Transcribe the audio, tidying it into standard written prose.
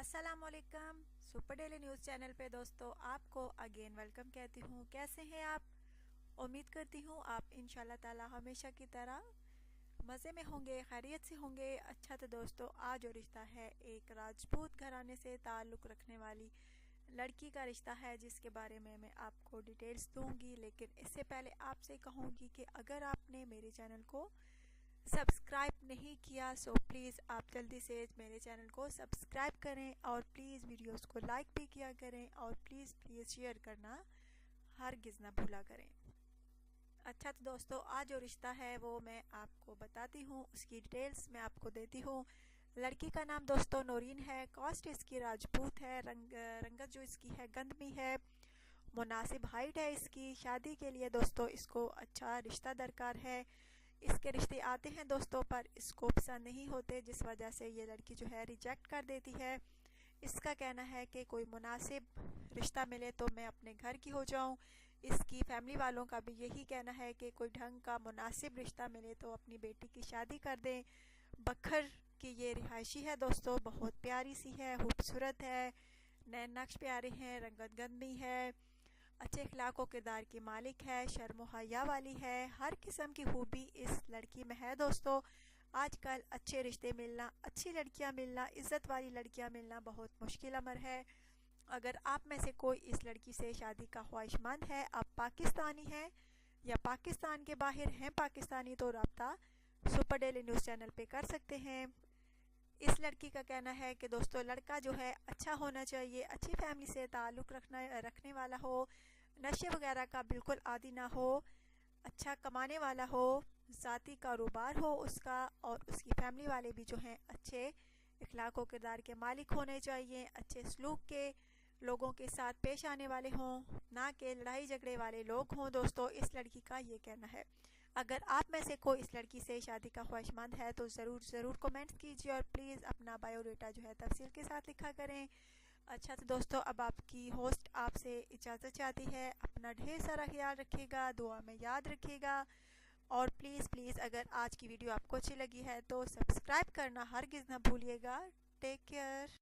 अस्सलामुअलैकुम। Super daily news channel पे दोस्तों आपको अगेन वेलकम कहती हूँ। कैसे हैं आप? उम्मीद करती हूँ आप इंशाल्लाह ताला हमेशा की तरह मज़े में होंगे, खैरियत से होंगे। अच्छा तो दोस्तों, आज जो रिश्ता है एक राजपूत घराने से ताल्लुक़ रखने वाली लड़की का रिश्ता है, जिसके बारे में मैं आपको डिटेल्स दूंगी। लेकिन इससे पहले आपसे कहूँगी कि अगर आपने मेरे चैनल को सब्सक्राइब नहीं किया सो प्लीज़ आप जल्दी से मेरे चैनल को सब्सक्राइब करें और प्लीज़ वीडियोस को लाइक भी किया करें और प्लीज़ शेयर करना हरगिज़ ना भूला करें। अच्छा तो दोस्तों, आज जो रिश्ता है वो मैं आपको बताती हूँ, उसकी डिटेल्स मैं आपको देती हूँ। लड़की का नाम दोस्तों नौरीन है, कास्ट इसकी राजपूत है, रंगत जो इसकी है गंदमी है, मुनासिब हाइट है इसकी। शादी के लिए दोस्तों इसको अच्छा रिश्ता दरकार है। इसके रिश्ते आते हैं दोस्तों, पर इसको पसंद नहीं होते, जिस वजह से ये लड़की जो है रिजेक्ट कर देती है। इसका कहना है कि कोई मुनासिब रिश्ता मिले तो मैं अपने घर की हो जाऊं। इसकी फैमिली वालों का भी यही कहना है कि कोई ढंग का मुनासिब रिश्ता मिले तो अपनी बेटी की शादी कर दें। बखर की ये रिहायशी है दोस्तों, बहुत प्यारी सी है, खूबसूरत है, नैन नक्श प्यारे हैं, रंगत गंदमी है, अच्छे अखलाक व किरदार की मालिक है, शर्म हया वाली है। हर किस्म की खूबी इस लड़की में है दोस्तों। आजकल अच्छे रिश्ते मिलना, अच्छी लड़कियां मिलना, इज्जत वाली लड़कियां मिलना बहुत मुश्किल अमर है। अगर आप में से कोई इस लड़की से शादी का ख्वाहिशमंद है, आप पाकिस्तानी हैं या पाकिस्तान के बाहर हैं पाकिस्तानी, तो रब्ता सुपर डेली न्यूज़ चैनल पे कर सकते हैं। इस लड़की का कहना है कि दोस्तों लड़का जो है अच्छा होना चाहिए, अच्छी फैमिली से ताल्लुक़ रखने वाला हो, नशे वगैरह का बिल्कुल आदी ना हो, अच्छा कमाने वाला हो, ज़ाती कारोबार हो उसका, और उसकी फैमिली वाले भी जो हैं अच्छे इखलाक व किरदार के मालिक होने चाहिए, अच्छे सलूक के लोगों के साथ पेश आने वाले हों, ना कि लड़ाई झगड़े वाले लोग हों। दोस्तों इस लड़की का ये कहना है। अगर आप में से कोई इस लड़की से शादी का ख्वाहिशमंद है तो ज़रूर कमेंट्स कीजिए और प्लीज़ अपना बायोडाटा जो है तफसील के साथ लिखा करें। अच्छा तो दोस्तों, अब आपकी होस्ट आपसे इजाज़त चाहती है। अपना ढेर सारा ख्याल रखिएगा, दुआ में याद रखिएगा और प्लीज़ अगर आज की वीडियो आपको अच्छी लगी है तो सब्सक्राइब करना हरगिज़ ना भूलिएगा। Take care.